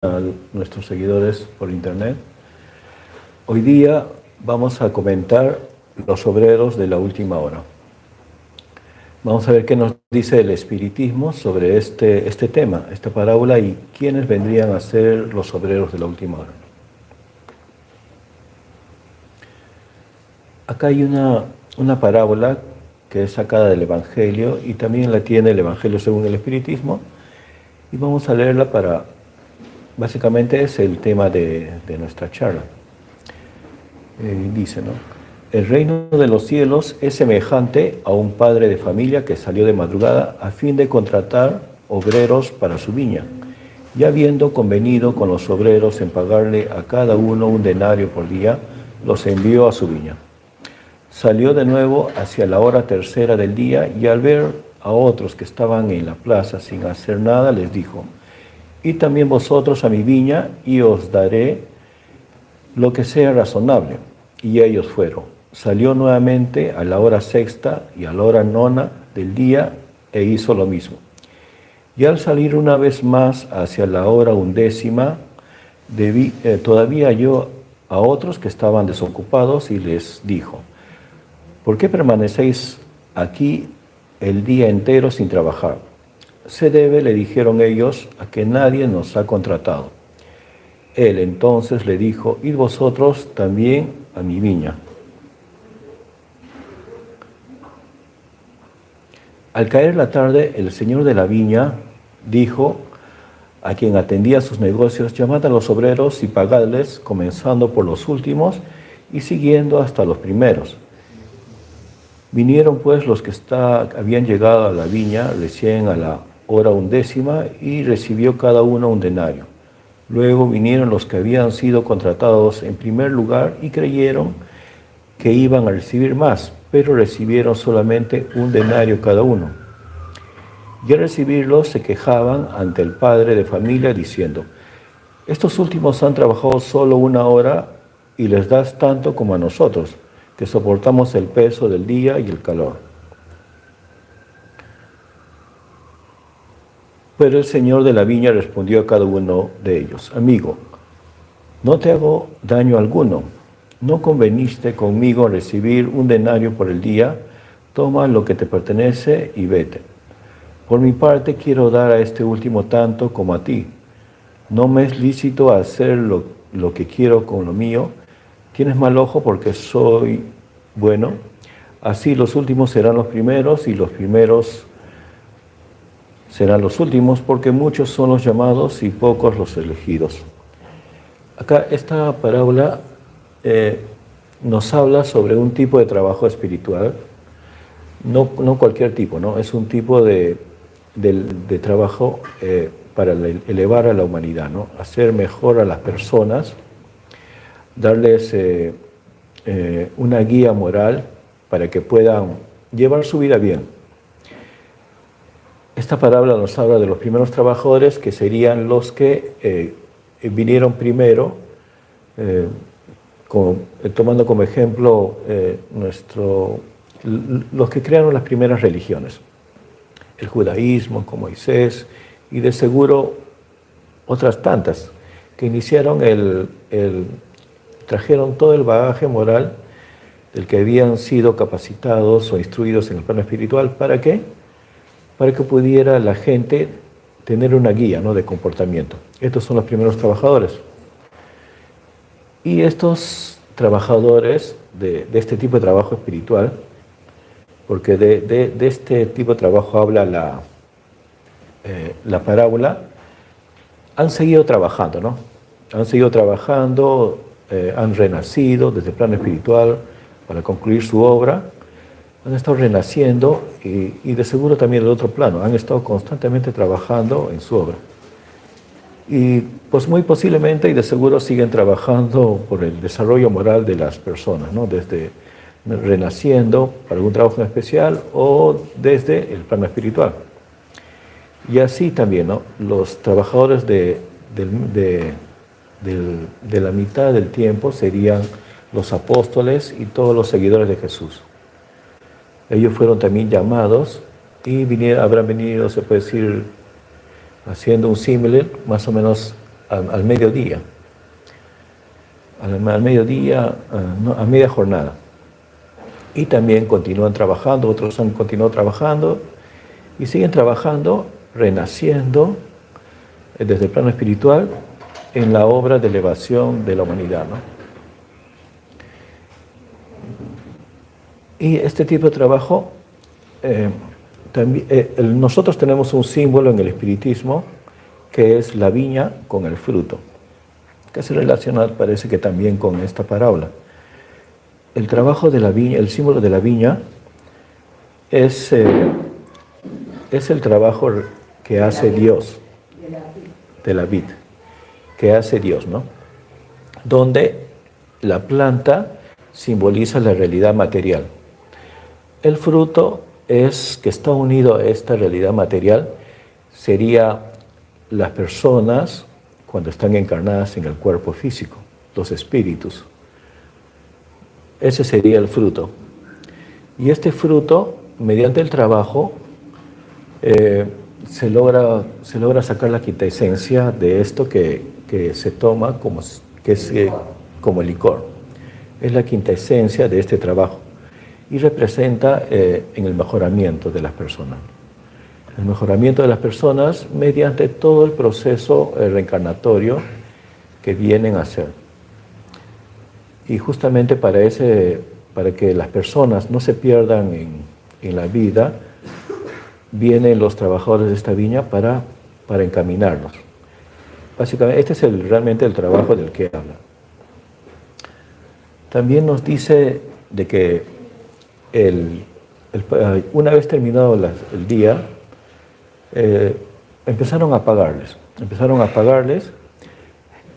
a nuestros seguidores por internet. Hoy día vamos a comentar los obreros de la última hora. Vamos a ver qué nos dice el espiritismo sobre este tema, esta parábola, y quiénes vendrían a ser los obreros de la última hora. Acá hay una parábola que es sacada del Evangelio y también la tiene el Evangelio según el espiritismo, y vamos a leerla para... Básicamente es el tema de nuestra charla. Dice, ¿no? El reino de los cielos es semejante a un padre de familia que salió de madrugada a fin de contratar obreros para su viña. Y habiendo convenido con los obreros en pagarle a cada uno un denario por día, los envió a su viña. Salió de nuevo hacia la hora tercera del día y al ver a otros que estaban en la plaza sin hacer nada, les dijo: y también vosotros a mi viña, y os daré lo que sea razonable. Y ellos fueron. Salió nuevamente a la hora sexta y a la hora nona del día, e hizo lo mismo. Y al salir una vez más hacia la hora undécima, todavía halló a otros que estaban desocupados, y les dijo: ¿por qué permanecéis aquí el día entero sin trabajar? Se debe, le dijeron ellos, a que nadie nos ha contratado. Él entonces le dijo: id vosotros también a mi viña. Al caer la tarde, el señor de la viña dijo a quien atendía sus negocios: llamad a los obreros y pagadles, comenzando por los últimos y siguiendo hasta los primeros. Vinieron pues los que habían llegado a la viña recién a la hora undécima, y recibió cada uno un denario. Luego vinieron los que habían sido contratados en primer lugar y creyeron que iban a recibir más, pero recibieron solamente un denario cada uno. Y al recibirlo se quejaban ante el padre de familia diciendo: estos últimos han trabajado solo 1 hora y les das tanto como a nosotros, que soportamos el peso del día y el calor. Pero el señor de la viña respondió a cada uno de ellos: amigo, no te hago daño alguno. ¿No conveniste conmigo en recibir un denario por el día? Toma lo que te pertenece y vete. Por mi parte quiero dar a este último tanto como a ti. ¿No me es lícito hacer lo que quiero con lo mío? ¿Tienes mal ojo porque soy bueno? Así los últimos serán los primeros y los primeros serán los últimos, porque muchos son los llamados y pocos los elegidos. Acá esta parábola nos habla sobre un tipo de trabajo espiritual, no cualquier tipo, ¿no? Es un tipo de trabajo para elevar a la humanidad, ¿no? Hacer mejor a las personas, darles una guía moral para que puedan llevar su vida bien. Esta parábola nos habla de los primeros trabajadores, que serían los que vinieron primero, tomando como ejemplo los que crearon las primeras religiones, el judaísmo con Moisés, y de seguro otras tantas que iniciaron trajeron todo el bagaje moral del que habían sido capacitados o instruidos en el plano espiritual. ¿Para qué? Para que pudiera la gente tener una guía, ¿no?, de comportamiento. Estos son los primeros trabajadores. Y estos trabajadores de este tipo de trabajo espiritual, porque de este tipo de trabajo habla la parábola, han seguido trabajando, ¿no? Han seguido trabajando, han renacido desde el plano espiritual para concluir su obra. Han estado renaciendo y de seguro también del otro plano. Han estado constantemente trabajando en su obra. Y pues muy posiblemente y de seguro siguen trabajando por el desarrollo moral de las personas, ¿no? Desde renaciendo para algún trabajo en especial o desde el plano espiritual. Y así también, ¿no? Los trabajadores de la mitad del tiempo serían los apóstoles y todos los seguidores de Jesús. Ellos fueron también llamados y habrán venido, se puede decir, haciendo un símil, más o menos al mediodía. Al mediodía, no, a media jornada. Y también continúan trabajando, otros han continuado trabajando y siguen trabajando, renaciendo desde el plano espiritual en la obra de elevación de la humanidad, ¿no? Y este tipo de trabajo, nosotros tenemos un símbolo en el espiritismo que es la viña con el fruto, que se relaciona, parece que también con esta parábola. El trabajo de la viña, el símbolo de la viña, es el trabajo que hace Dios, de la vid, que hace Dios, ¿no? Donde la planta simboliza la realidad material. El fruto es que está unido a esta realidad material, sería las personas cuando están encarnadas en el cuerpo físico, los espíritus. Ese sería el fruto. Y este fruto, mediante el trabajo, se logra sacar la quinta esencia de esto que se toma como licor. Es la quinta esencia de este trabajo y representa en el mejoramiento de las personas. El mejoramiento de las personas mediante todo el proceso reencarnatorio que vienen a hacer. Y justamente para que las personas no se pierdan en la vida, vienen los trabajadores de esta viña para encaminarlos. Básicamente, este es realmente el trabajo del que habla. También nos dice de que una vez terminado el día, empezaron a pagarles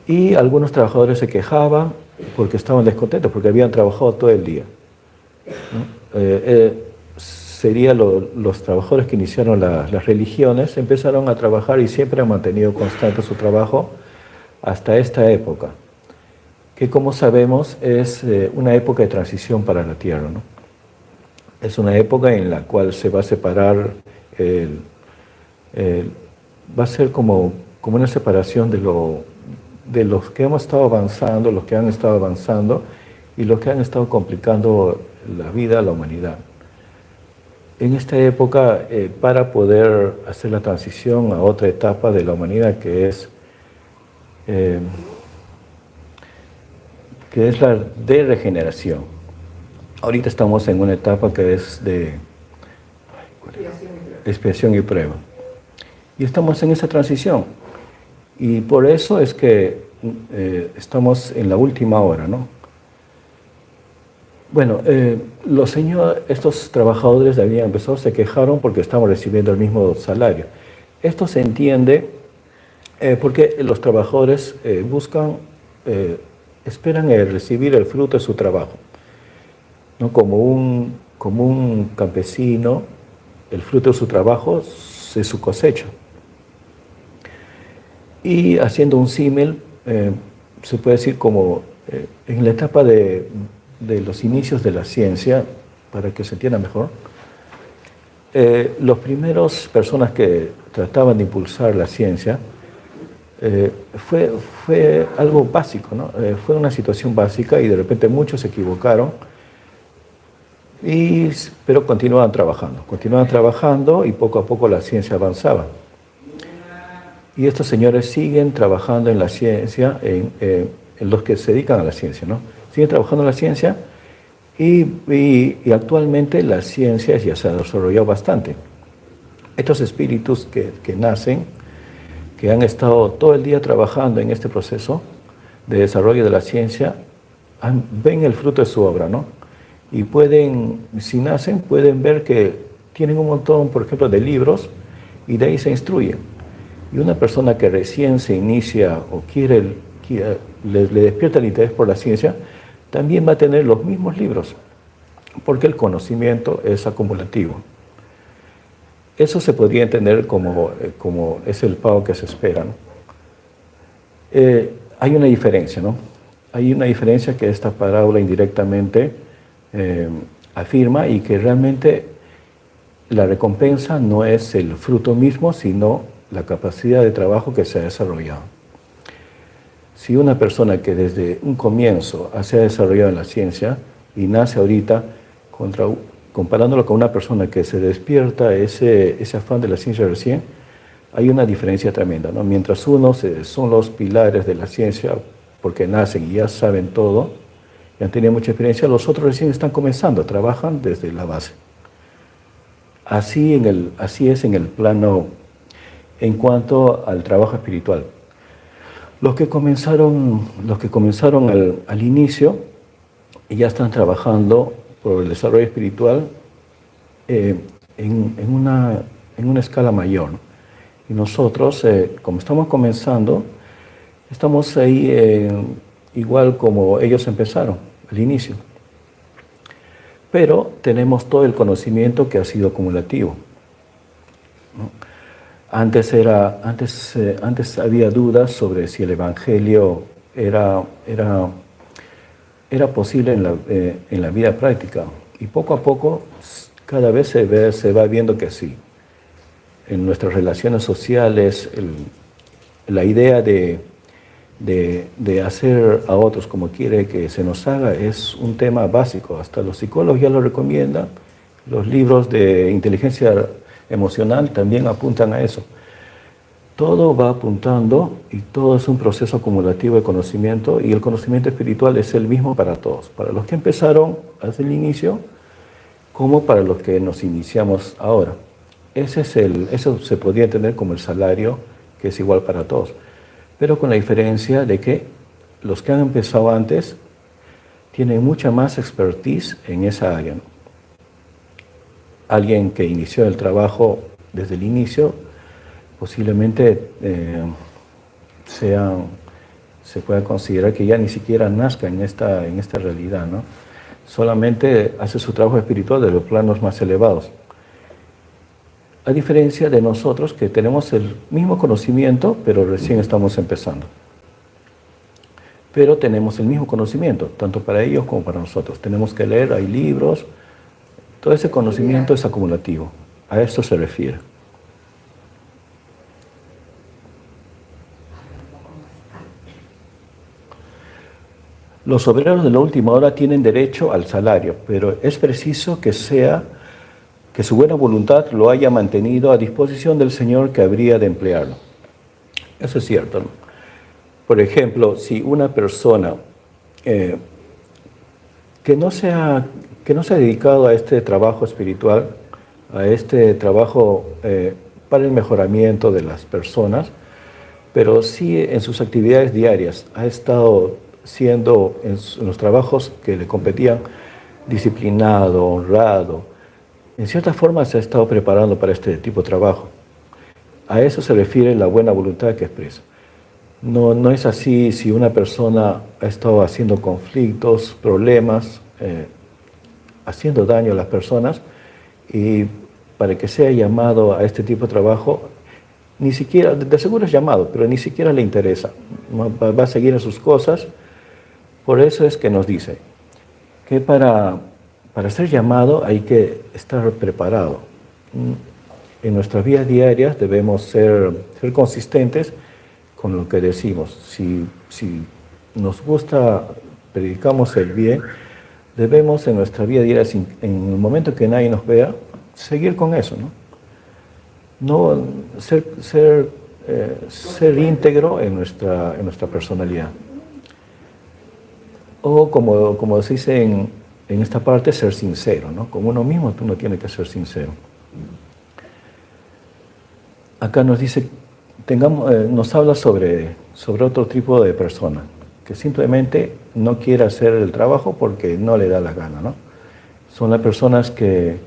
y algunos trabajadores se quejaban porque estaban descontentos, porque habían trabajado todo el día, ¿no? Serían los trabajadores que iniciaron las religiones, empezaron a trabajar y siempre han mantenido constante su trabajo hasta esta época, que como sabemos es una época de transición para la Tierra, ¿no? Es una época en la cual se va a separar, va a ser como una separación de los que hemos estado avanzando, los que han estado avanzando y los que han estado complicando la vida a la humanidad. En esta época, para poder hacer la transición a otra etapa de la humanidad que es la de regeneración. Ahorita estamos en una etapa que es de expiación y prueba. Y estamos en esa transición. Y por eso es que estamos en la última hora, ¿no? Bueno, estos trabajadores de habían empezado, se quejaron porque estaban recibiendo el mismo salario. Esto se entiende porque los trabajadores esperan recibir el fruto de su trabajo, ¿no? Como un campesino, el fruto de su trabajo es su cosecha. Y haciendo un símil, se puede decir como en la etapa de los inicios de la ciencia, para que se entienda mejor, los primeros personas que trataban de impulsar la ciencia, fue algo básico, ¿no? Fue una situación básica y de repente muchos se equivocaron, pero continuaban trabajando y poco a poco la ciencia avanzaba. Y estos señores siguen trabajando en la ciencia, en los que se dedican a la ciencia, ¿no? Siguen trabajando en la ciencia y actualmente la ciencia ya se ha desarrollado bastante. Estos espíritus que nacen, que han estado todo el día trabajando en este proceso de desarrollo de la ciencia, ven el fruto de su obra, ¿no? Y si nacen, pueden ver que tienen un montón, por ejemplo, de libros y de ahí se instruyen. Y una persona que recién se inicia o le despierta el interés por la ciencia, también va a tener los mismos libros, porque el conocimiento es acumulativo. Eso se podría entender como es el pago que se espera, ¿no? Hay una diferencia, ¿no? Hay una diferencia que esta parábola indirectamente afirma, y que realmente la recompensa no es el fruto mismo, sino la capacidad de trabajo que se ha desarrollado. Si una persona que desde un comienzo se ha desarrollado en la ciencia y nace ahorita, comparándolo con una persona que se despierta ese afán de la ciencia recién, hay una diferencia tremenda, ¿no? Mientras unos son los pilares de la ciencia porque nacen y ya saben todo, y han tenido mucha experiencia, los otros recién están comenzando, trabajan desde la base. Así es en el plano en cuanto al trabajo espiritual. Los que comenzaron al inicio y ya están trabajando por el desarrollo espiritual en una escala mayor, ¿no? Y nosotros, como estamos comenzando, estamos ahí igual como ellos empezaron al inicio. Pero tenemos todo el conocimiento que ha sido acumulativo, ¿no? Antes había dudas sobre si el Evangelio era posible en la vida práctica. Y poco a poco, cada vez se va viendo que sí. En nuestras relaciones sociales, la idea de hacer a otros como quiere que se nos haga es un tema básico. Hasta los psicólogos ya lo recomiendan. Los libros de inteligencia emocional también apuntan a eso. Todo va apuntando y todo es un proceso acumulativo de conocimiento, y el conocimiento espiritual es el mismo para todos, para los que empezaron desde el inicio como para los que nos iniciamos ahora. Eso se podría entender como el salario, que es igual para todos, pero con la diferencia de que los que han empezado antes tienen mucha más expertise en esa área, ¿no? Alguien que inició el trabajo desde el inicio posiblemente se pueda considerar que ya ni siquiera nazca en esta realidad, ¿no? Solamente hace su trabajo espiritual de los planos más elevados. A diferencia de nosotros, que tenemos el mismo conocimiento, pero recién estamos empezando. Pero tenemos el mismo conocimiento, tanto para ellos como para nosotros. Tenemos que leer, hay libros, todo ese conocimiento es acumulativo. A esto se refiere. Los obreros de la última hora tienen derecho al salario, pero es preciso que su buena voluntad lo haya mantenido a disposición del Señor que habría de emplearlo. Eso es cierto, ¿no? Por ejemplo, si una persona que no se ha dedicado a este trabajo espiritual, a este trabajo para el mejoramiento de las personas, pero sí en sus actividades diarias ha estado siendo en los trabajos que le competían disciplinado, honrado, en cierta forma se ha estado preparando para este tipo de trabajo. A eso se refiere la buena voluntad que expresa. No es así si una persona ha estado haciendo conflictos, problemas, haciendo daño a las personas, y para que sea llamado a este tipo de trabajo, ni siquiera, de seguro es llamado, pero ni siquiera le interesa. Va a seguir en sus cosas. Por eso es que nos dice que para ser llamado hay que estar preparado. En nuestras vidas diarias debemos ser consistentes con lo que decimos. Si nos gusta, predicamos el bien, debemos en nuestra vida diaria, en el momento que nadie nos vea, seguir con eso, ¿no? No ser íntegro en nuestra personalidad. O como se dice en esta parte, ser sincero, ¿no? Con uno mismo uno tiene que ser sincero. Acá nos dice, nos habla sobre otro tipo de persona, que simplemente no quiere hacer el trabajo porque no le da la gana, ¿no? Son las personas que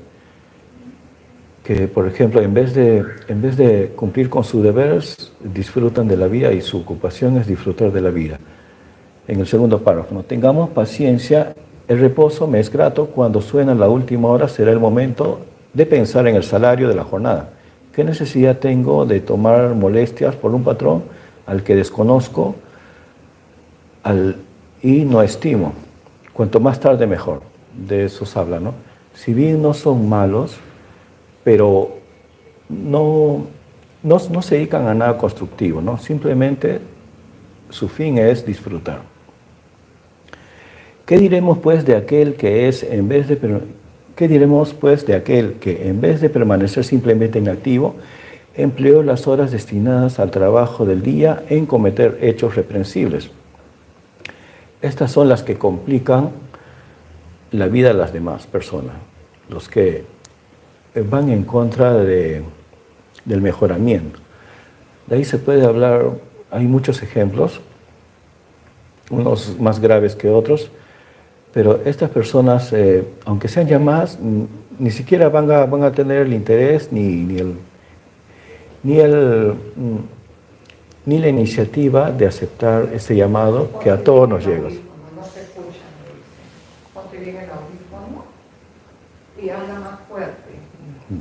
por ejemplo, en vez de cumplir con sus deberes, disfrutan de la vida, y su ocupación es disfrutar de la vida. En el segundo párrafo, ¿no? Tengamos paciencia, el reposo me es grato, cuando suena la última hora será el momento de pensar en el salario de la jornada. ¿Qué necesidad tengo de tomar molestias por un patrón al que desconozco y no estimo? Cuanto más tarde mejor. De eso se habla, ¿no? Si bien no son malos, pero no se dedican a nada constructivo, ¿no? Simplemente su fin es disfrutar. ¿Qué diremos pues de aquel que ¿qué diremos pues de aquel que en vez de permanecer simplemente inactivo, empleó las horas destinadas al trabajo del día en cometer hechos reprensibles? Estas son las que complican la vida de las demás personas, los que van en contra del mejoramiento. De ahí se puede hablar, hay muchos ejemplos, unos más graves que otros, pero estas personas, aunque sean llamadas, ni siquiera van a tener el interés ni la iniciativa de aceptar ese llamado que a todos nos llega. No se escucha. Ponte bien el audífono y habla más fuerte.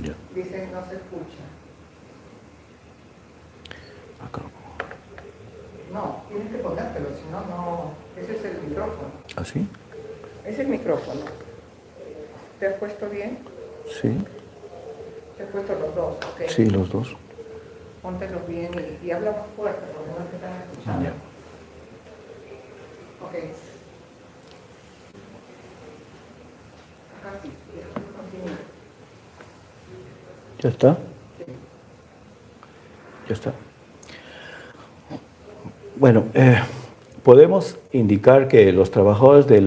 Ya. Dicen no se escucha. Acá. No, tienes que ponértelo, si no, no. Ese es el micrófono. ¿Así? Es el micrófono. ¿Te has puesto bien? Sí. Te has puesto los dos, ¿ok? Sí, los dos. Póntelos bien y habla más fuerte porque no te están escuchando. Ya. Ok. Acá sí, continúa. ¿Ya está? Sí. Ya está. Bueno, podemos indicar que los trabajadores de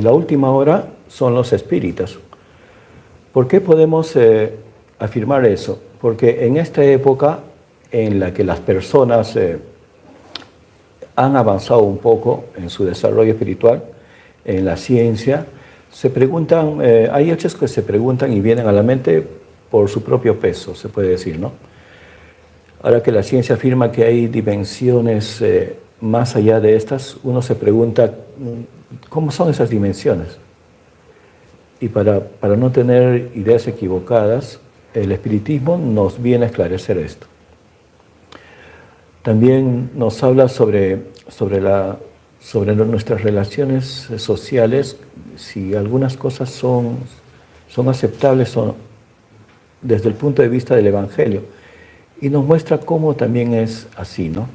la última hora son los espíritas. ¿Por qué podemos afirmar eso? Porque en esta época en la que las personas han avanzado un poco en su desarrollo espiritual, en la ciencia, se preguntan, hay hechos que se preguntan y vienen a la mente por su propio peso, se puede decir, ¿no? Ahora que la ciencia afirma que hay dimensiones más allá de estas, uno se pregunta, ¿cómo son esas dimensiones? Y para no tener ideas equivocadas, el espiritismo nos viene a esclarecer esto. También nos habla sobre nuestras relaciones sociales, si algunas cosas son aceptables desde el punto de vista del Evangelio. Y nos muestra cómo también es así, ¿no?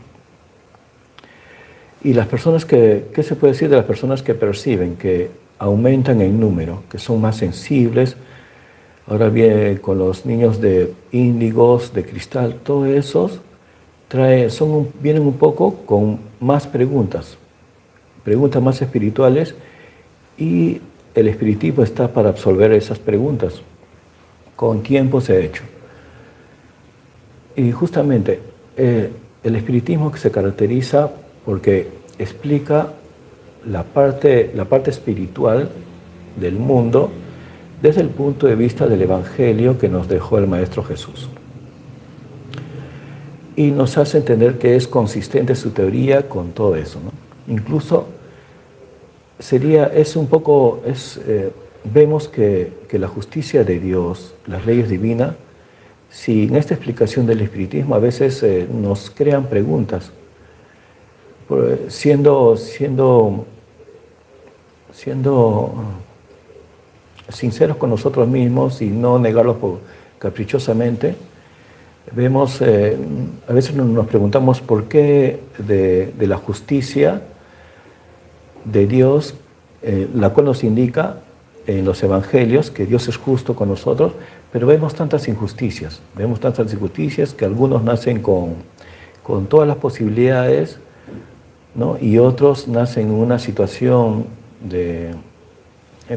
Y las personas ¿qué se puede decir de las personas que perciben? Que aumentan en número, que son más sensibles. Ahora bien, con los niños de índigos, de cristal, todos esos vienen un poco con más preguntas más espirituales, y el espiritismo está para absolver esas preguntas. Con tiempo se ha hecho. Y justamente el espiritismo que se caracteriza porque explica la parte espiritual del mundo desde el punto de vista del Evangelio que nos dejó el Maestro Jesús. Y nos hace entender que es consistente su teoría con todo eso, ¿no? Incluso vemos que la justicia de Dios, las leyes divinas, si en esta explicación del espiritismo a veces nos crean preguntas, siendo sinceros con nosotros mismos y no negarlos caprichosamente, vemos, a veces nos preguntamos por qué de la justicia de Dios, la cual nos indica en los evangelios que Dios es justo con nosotros, pero vemos tantas injusticias que algunos nacen con todas las posibilidades, ¿no? Y otros nacen en una situación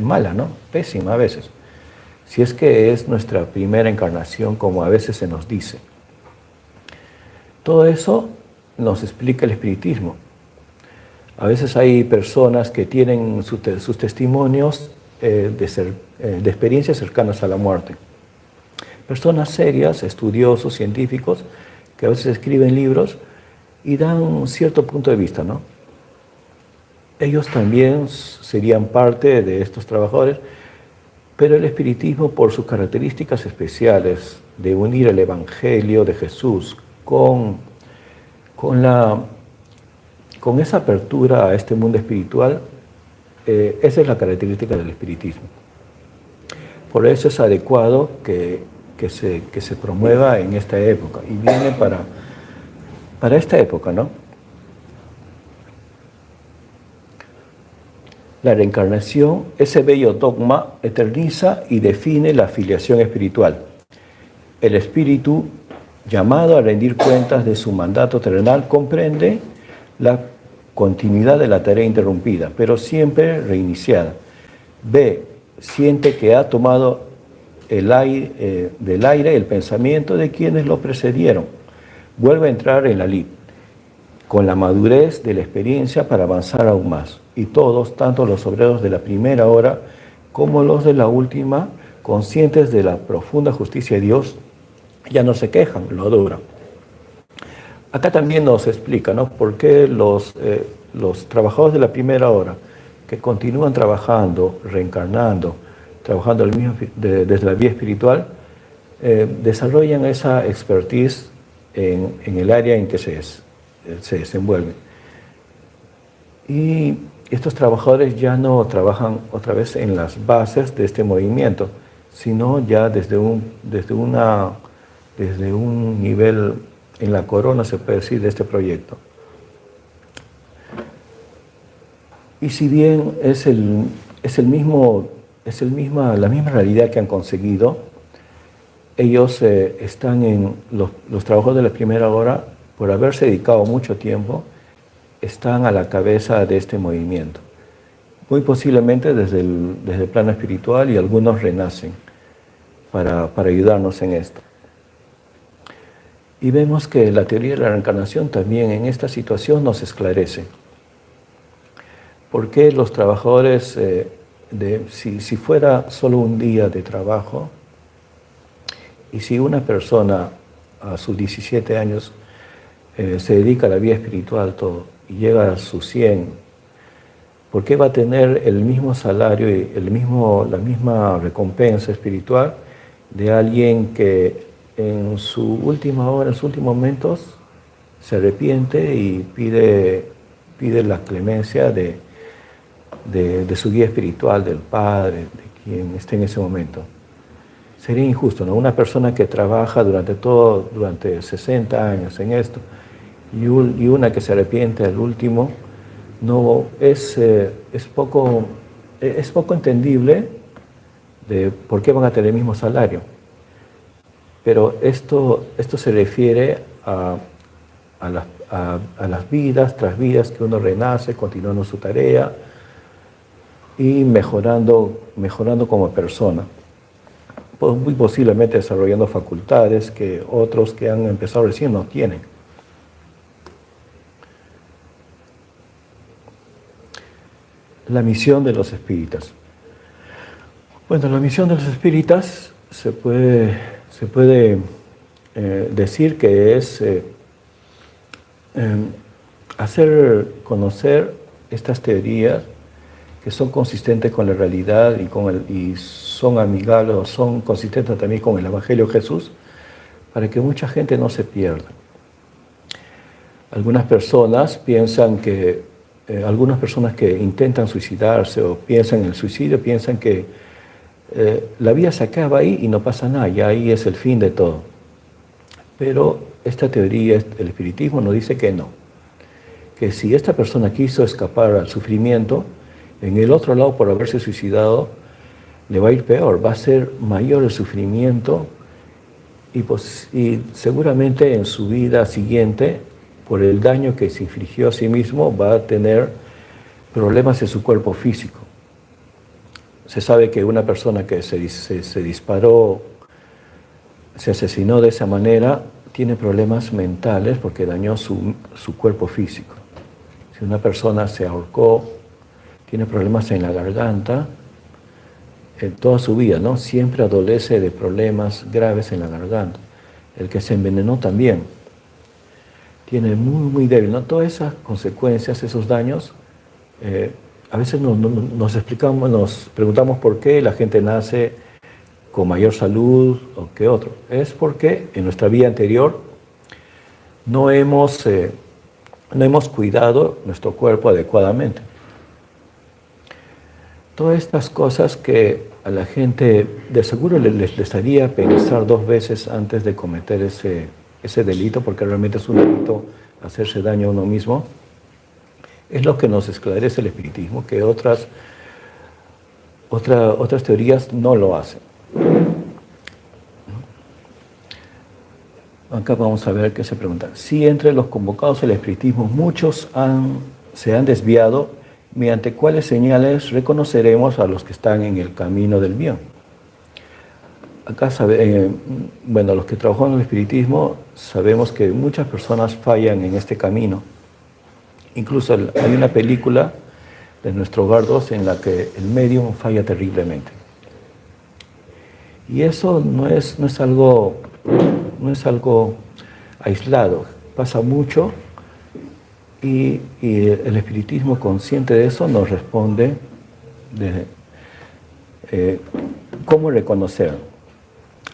mala, ¿no? Pésima a veces. Si es que es nuestra primera encarnación, como a veces se nos dice. Todo eso nos explica el espiritismo. A veces hay personas que tienen sus testimonios de experiencias cercanas a la muerte. Personas serias, estudiosos, científicos, que a veces escriben libros y dan un cierto punto de vista, ¿no? Ellos también serían parte de estos trabajadores, pero el espiritismo, por sus características especiales de unir el Evangelio de Jesús con esa apertura a este mundo espiritual, esa es la característica del espiritismo. Por eso es adecuado que se promueva en esta época, y viene para esta época, ¿no? La reencarnación, ese bello dogma, eterniza y define la filiación espiritual. El espíritu, llamado a rendir cuentas de su mandato terrenal, comprende la continuidad de la tarea interrumpida, pero siempre reiniciada. Siente que ha tomado del aire el pensamiento de quienes lo precedieron. Vuelve a entrar en la lid, con la madurez de la experiencia para avanzar aún más. Y todos, tanto los obreros de la primera hora como los de la última, conscientes de la profunda justicia de Dios, ya no se quejan, lo adoran. Acá también nos explica, ¿no?, por qué los trabajadores de la primera hora, que continúan trabajando, reencarnando, trabajando desde la vía espiritual, desarrollan esa expertise en el área en que se desenvuelven. Y estos trabajadores ya no trabajan otra vez en las bases de este movimiento, sino ya desde un nivel en la corona, se puede decir, de este proyecto. Y si bien es la misma realidad que han conseguido, ellos están en los trabajos de la primera hora, por haberse dedicado mucho tiempo, están a la cabeza de este movimiento. Muy posiblemente desde el plano espiritual, y algunos renacen para ayudarnos en esto. Y vemos que la teoría de la reencarnación también en esta situación nos esclarece. ¿Por qué los trabajadores, si fuera solo un día de trabajo, y si una persona a sus 17 años se dedica a la vida espiritual todo, y llega a sus 100, ¿por qué va a tener el mismo salario y la misma recompensa espiritual de alguien que en su última hora, en sus últimos momentos, se arrepiente y pide la clemencia de su guía espiritual, del Padre, de quien esté en ese momento? Sería injusto, ¿no? Una persona que trabaja durante 60 años en esto, y una que se arrepiente al último, no es poco entendible de por qué van a tener el mismo salario. Pero esto se refiere a las vidas tras vidas que uno renace, continuando su tarea y mejorando como persona. Pues muy posiblemente desarrollando facultades que otros que han empezado recién no tienen. La misión de los espíritas. Bueno, la misión de los espíritas se puede decir que es hacer conocer estas teorías que son consistentes con la realidad y son amigables, o son consistentes también con el Evangelio de Jesús, para que mucha gente no se pierda. Algunas personas que intentan suicidarse o piensan en el suicidio, piensan que la vida se acaba ahí y no pasa nada, y ahí es el fin de todo. Pero esta teoría, el espiritismo, nos dice que no. Que si esta persona quiso escapar al sufrimiento, en el otro lado, por haberse suicidado, le va a ir peor, va a ser mayor el sufrimiento, y seguramente en su vida siguiente, por el daño que se infligió a sí mismo, va a tener problemas en su cuerpo físico. Se sabe que una persona que se disparó, se asesinó de esa manera, tiene problemas mentales porque dañó su cuerpo físico. Si una persona se ahorcó, tiene problemas en la garganta, en toda su vida, ¿no? Siempre adolece de problemas graves en la garganta. El que se envenenó también tiene muy débil, ¿no? Todas esas consecuencias, esos daños, a veces nos preguntamos por qué la gente nace con mayor salud o que otro. Es porque en nuestra vida anterior no hemos cuidado nuestro cuerpo adecuadamente. Todas estas cosas que a la gente de seguro les haría pensar 2 veces antes de cometer ese delito, porque realmente es un delito hacerse daño a uno mismo. Es lo que nos esclarece el espiritismo, que otras teorías no lo hacen. Acá vamos a ver qué se pregunta. Si entre los convocados al espiritismo muchos se han desviado, ¿mediante cuáles señales reconoceremos a los que están en el camino del bien? Acá, los que trabajan en el espiritismo sabemos que muchas personas fallan en este camino. Incluso hay una película de Nuestro Hogar 2 en la que el medium falla terriblemente. Y eso no es algo aislado, pasa mucho y el espiritismo, consciente de eso, nos responde cómo reconocer.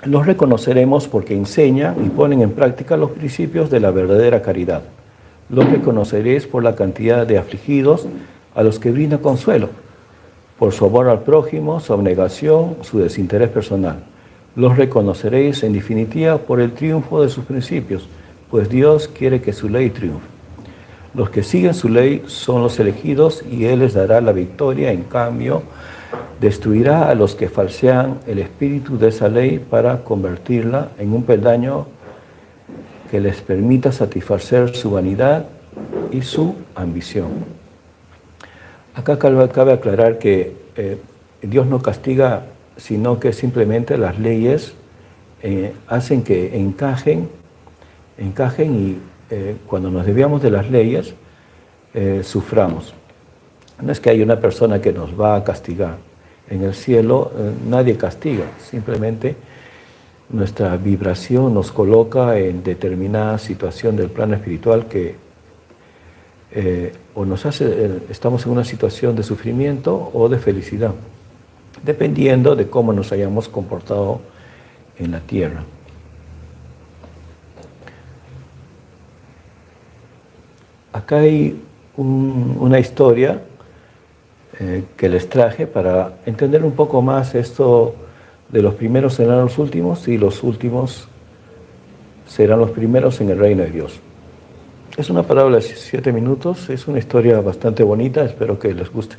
Los reconoceremos porque enseñan y ponen en práctica los principios de la verdadera caridad. Los reconoceréis por la cantidad de afligidos a los que brinda consuelo, por su amor al prójimo, su abnegación, su desinterés personal. Los reconoceréis, en definitiva, por el triunfo de sus principios, pues Dios quiere que su ley triunfe. Los que siguen su ley son los elegidos y Él les dará la victoria. En cambio, destruirá a los que falsean el espíritu de esa ley para convertirla en un peldaño que les permita satisfacer su vanidad y su ambición. Acá cabe aclarar que Dios no castiga, sino que simplemente las leyes hacen que encajen y cuando nos desviamos de las leyes, suframos. No es que haya una persona que nos va a castigar. En el cielo nadie castiga, simplemente nuestra vibración nos coloca en determinada situación del plano espiritual que o nos hace, estamos en una situación de sufrimiento o de felicidad, dependiendo de cómo nos hayamos comportado en la tierra. Acá hay una historia que les traje para entender un poco más esto de los primeros serán los últimos y los últimos serán los primeros en el reino de Dios. Es una parábola de 7 minutos, es una historia bastante bonita, espero que les guste.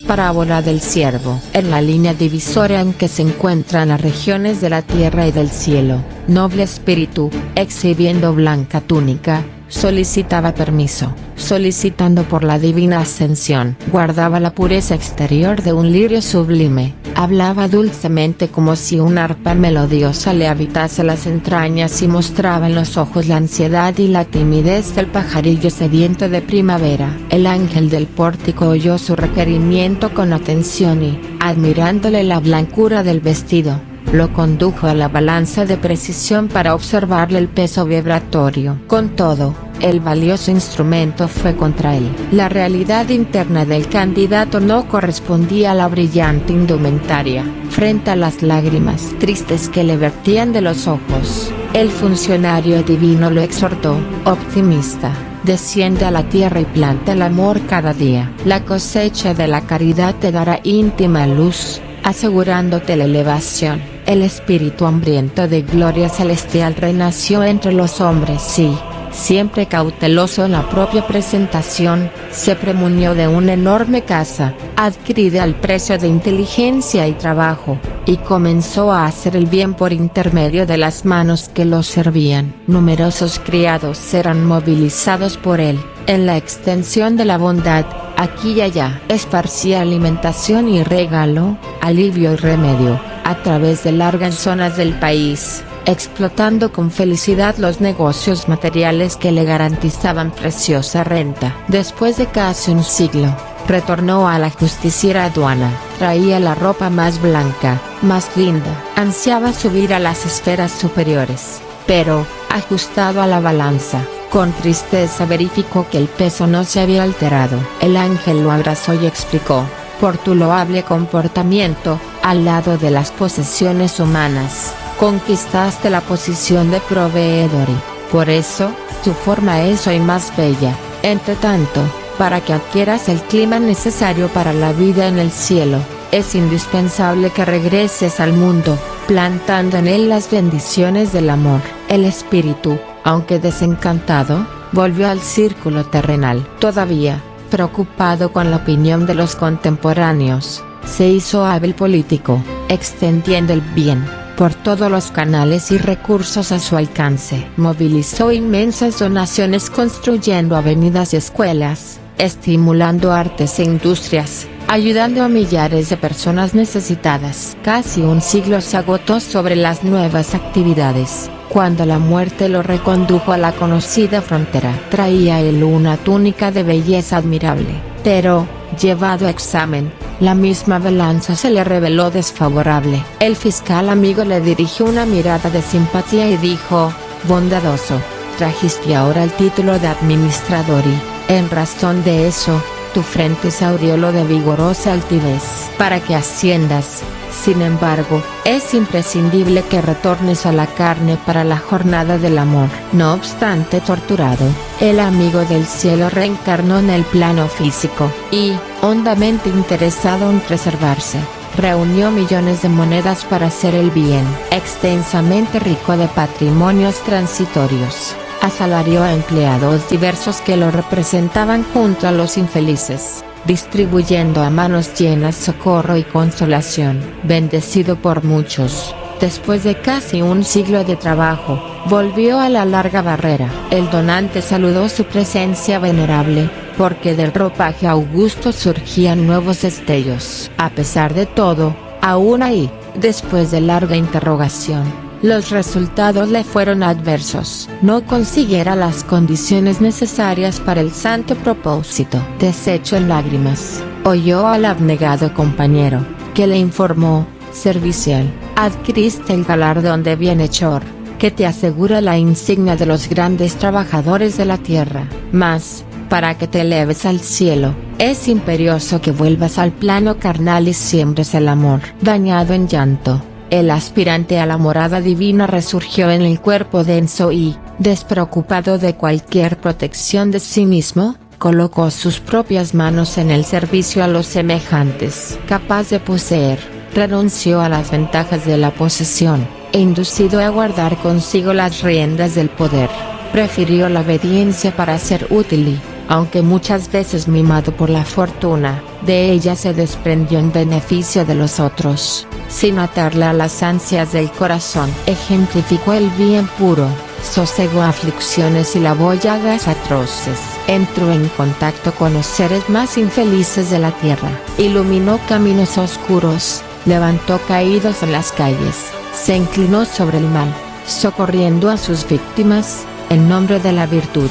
Parábola del siervo. En la línea divisoria en que se encuentran las regiones de la tierra y del cielo, noble espíritu, exhibiendo blanca túnica, solicitaba permiso, solicitando por la divina ascensión. Guardaba la pureza exterior de un lirio sublime, hablaba dulcemente como si una arpa melodiosa le habitase las entrañas y mostraba en los ojos la ansiedad y la timidez del pajarillo sediento de primavera. El ángel del pórtico oyó su requerimiento con atención y, admirándole la blancura del vestido, lo condujo a la balanza de precisión para observarle el peso vibratorio. Con todo, el valioso instrumento fue contra él. La realidad interna del candidato no correspondía a la brillante indumentaria. Frente a las lágrimas tristes que le vertían de los ojos, el funcionario divino lo exhortó: optimista, desciende a la tierra y planta el amor cada día. La cosecha de la caridad te dará íntima luz, asegurándote la elevación. El espíritu hambriento de gloria celestial renació entre los hombres y, siempre cauteloso en la propia presentación, se premunió de una enorme casa, adquirida al precio de inteligencia y trabajo, y comenzó a hacer el bien por intermedio de las manos que lo servían. Numerosos criados eran movilizados por él, en la extensión de la bondad, aquí y allá. Esparcía alimentación y regalo, alivio y remedio, a través de largas zonas del país, explotando con felicidad los negocios materiales que le garantizaban preciosa renta. Después de casi un siglo, retornó a la justiciera aduana, traía la ropa más blanca, más linda, ansiaba subir a las esferas superiores, pero, ajustado a la balanza, con tristeza verificó que el peso no se había alterado. El ángel lo abrazó y explicó: por tu loable comportamiento, al lado de las posesiones humanas, conquistaste la posición de proveedor y, por eso, tu forma es hoy más bella. Entre tanto, para que adquieras el clima necesario para la vida en el cielo, es indispensable que regreses al mundo, plantando en él las bendiciones del amor. El espíritu, aunque desencantado, volvió al círculo terrenal. Todavía, preocupado con la opinión de los contemporáneos, se hizo hábil político, extendiendo el bien por todos los canales y recursos a su alcance. Movilizó inmensas donaciones construyendo avenidas y escuelas, estimulando artes e industrias, ayudando a millares de personas necesitadas. Casi un siglo se agotó sobre las nuevas actividades, cuando la muerte lo recondujo a la conocida frontera. Traía él una túnica de belleza admirable, pero, llevado a examen, la misma balanza se le reveló desfavorable. El fiscal amigo le dirigió una mirada de simpatía y dijo, bondadoso, trajiste ahora el título de administrador y, en razón de eso, tu frente se aureoló de vigorosa altivez. Para que asciendas, sin embargo, es imprescindible que retornes a la carne para la jornada del amor. No obstante, torturado, el amigo del cielo reencarnó en el plano físico, y, hondamente interesado en preservarse, reunió millones de monedas para hacer el bien. Extensamente rico de patrimonios transitorios, asalarió a empleados diversos que lo representaban junto a los infelices, distribuyendo a manos llenas socorro y consolación. Bendecido por muchos, después de casi un siglo de trabajo, volvió a la larga barrera. El donante saludó su presencia venerable, porque del ropaje augusto surgían nuevos destellos. A pesar de todo, aún ahí, después de larga interrogación, los resultados le fueron adversos. No consiguiera las condiciones necesarias para el santo propósito. Deshecho en lágrimas, oyó al abnegado compañero, que le informó, servicial, adquiriste el galardón de bienhechor, que te asegura la insignia de los grandes trabajadores de la tierra. Mas, para que te eleves al cielo, es imperioso que vuelvas al plano carnal y siembres el amor. Bañado en llanto, el aspirante a la morada divina resurgió en el cuerpo denso y, despreocupado de cualquier protección de sí mismo, colocó sus propias manos en el servicio a los semejantes. Capaz de poseer, renunció a las ventajas de la posesión, e inducido a guardar consigo las riendas del poder, prefirió la obediencia para ser útil y, aunque muchas veces mimado por la fortuna, de ella se desprendió en beneficio de los otros, sin atarle a las ansias del corazón. Ejemplificó el bien puro, sosegó aflicciones y lavó llagas atroces. Entró en contacto con los seres más infelices de la tierra, iluminó caminos oscuros, levantó caídos en las calles, se inclinó sobre el mal, socorriendo a sus víctimas, en nombre de la virtud.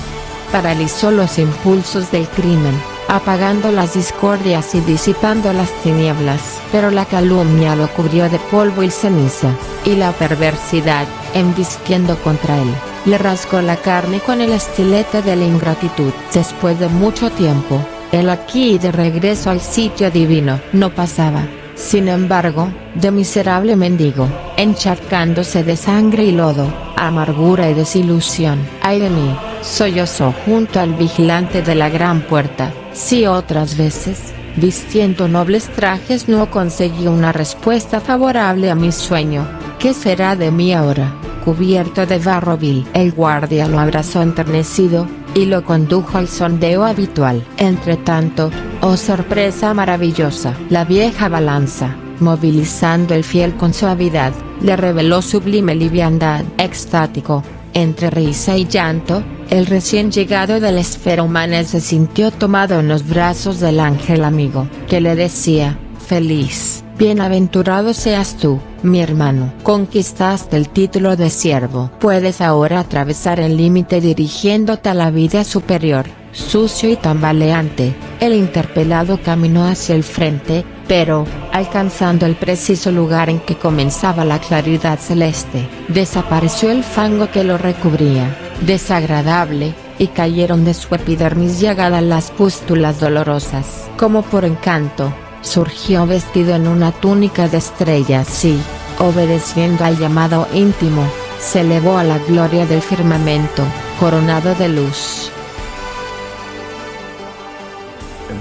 Paralizó los impulsos del crimen, apagando las discordias y disipando las tinieblas. Pero la calumnia lo cubrió de polvo y ceniza, y la perversidad, embistiendo contra él, le rasgó la carne con el estilete de la ingratitud. Después de mucho tiempo, él aquí y de regreso al sitio divino, no pasaba, sin embargo, de miserable mendigo, encharcándose de sangre y lodo, amargura y desilusión. Ay de mí, sollozó junto al vigilante de la gran puerta. Si otras veces, vistiendo nobles trajes, no conseguí una respuesta favorable a mi sueño, ¿qué será de mí ahora, cubierto de barro vil? El guardia lo abrazó enternecido, y lo condujo al sondeo habitual. Entretanto, oh sorpresa maravillosa, la vieja balanza, movilizando el fiel con suavidad, le reveló sublime liviandad. Extático, entre risa y llanto, el recién llegado de la esfera humana se sintió tomado en los brazos del ángel amigo, que le decía, feliz, bienaventurado seas tú, mi hermano. Conquistaste el título de siervo. Puedes ahora atravesar el límite dirigiéndote a la vida superior. Sucio y tambaleante, el interpelado caminó hacia el frente, pero, alcanzando el preciso lugar en que comenzaba la claridad celeste, desapareció el fango que lo recubría, desagradable, y cayeron de su epidermis llagada las pústulas dolorosas. Como por encanto, surgió vestido en una túnica de estrellas y, obedeciendo al llamado íntimo, se elevó a la gloria del firmamento, coronado de luz.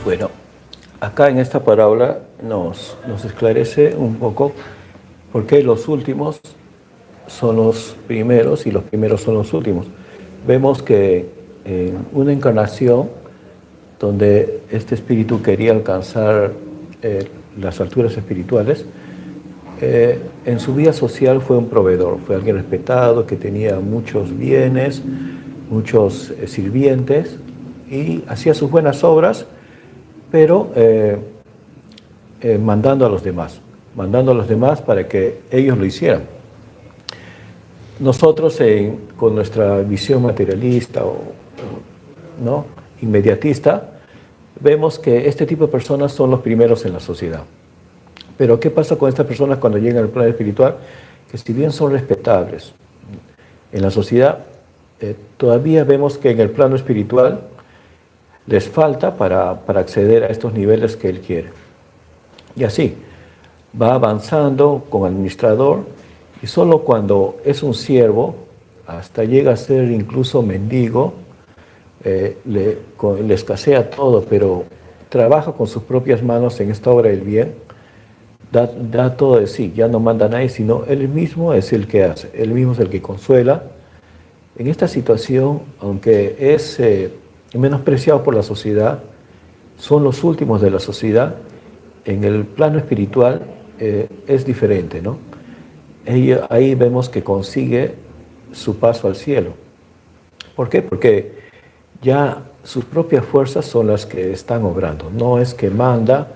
Bueno, acá en esta parábola nos esclarece un poco por qué los últimos son los primeros y los primeros son los últimos. Vemos que en una encarnación donde este espíritu quería alcanzar las alturas espirituales. En su vida social fue un proveedor, fue alguien respetado, que tenía muchos bienes, muchos sirvientes, y hacía sus buenas obras, pero mandando a los demás para que ellos lo hicieran. Nosotros con nuestra visión materialista ¿no? inmediatista, vemos que este tipo de personas son los primeros en la sociedad. Pero ¿qué pasa con estas personas cuando llegan al plano espiritual? Que si bien son respetables en la sociedad, todavía vemos que en el plano espiritual les falta para acceder a estos niveles que él quiere. Y así, va avanzando con administrador, y solo cuando es un siervo, hasta llega a ser incluso mendigo, le escasea todo, pero trabaja con sus propias manos en esta obra del bien, da todo de sí, ya no manda a nadie, sino él mismo es el que hace, él mismo es el que consuela. En esta situación, aunque es menospreciado por la sociedad, son los últimos de la sociedad, en el plano espiritual es diferente, ¿no? Ahí vemos que consigue su paso al cielo. ¿Por qué? Porque ya sus propias fuerzas son las que están obrando. No es que manda,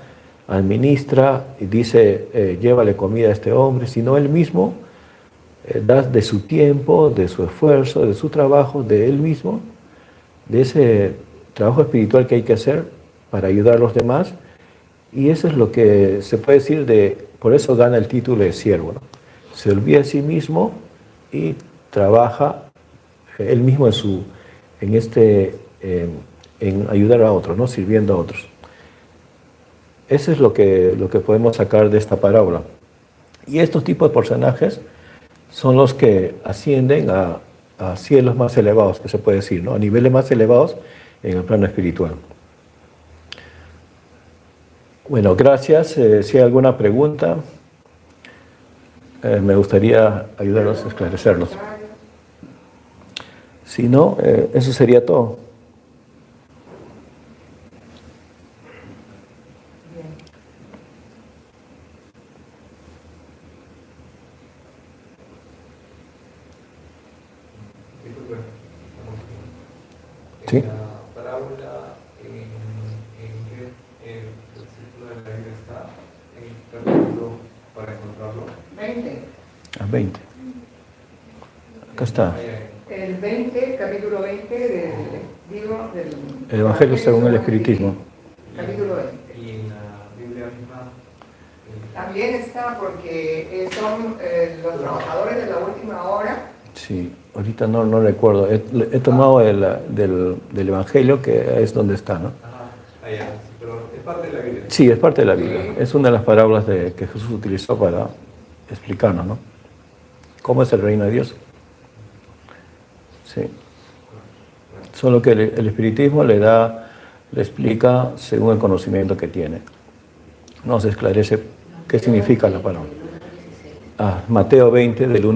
administra y dice, llévale comida a este hombre, sino él mismo da de su tiempo, de su esfuerzo, de su trabajo, de él mismo, de ese trabajo espiritual que hay que hacer para ayudar a los demás. Y eso es lo que se puede decir por eso gana el título de siervo, ¿no? Se olvida de sí mismo y trabaja él mismo en ayudar a otros, ¿no? Sirviendo a otros. Eso es lo que podemos sacar de esta parábola. Y estos tipos de personajes son los que ascienden a cielos más elevados, que se puede decir, ¿no? A niveles más elevados en el plano espiritual. Bueno, gracias. Si hay alguna pregunta, me gustaría ayudarlos a esclarecerlos. Si no, eso sería todo. ¿Sí? En la parábola, ¿en qué versículo de la Biblia está? ¿En qué capítulo para encontrarlo? 20. A 20. Acá está. El 20, capítulo 20 del El Evangelio según el Espiritismo. Capítulo 20. Y en la Biblia misma. También está porque son los trabajadores de la última hora. Sí, ahorita no recuerdo. He tomado del Evangelio, que es donde está, ¿no? Ajá, allá, sí, pero es parte de la Biblia. Sí, es parte de la Biblia. Es una de las parábolas que Jesús utilizó para explicarnos, ¿no? ¿Cómo es el reino de Dios? Sí. Solo que el espiritismo le explica según el conocimiento que tiene. Nos esclarece qué significa la palabra. Mateo 20, del 1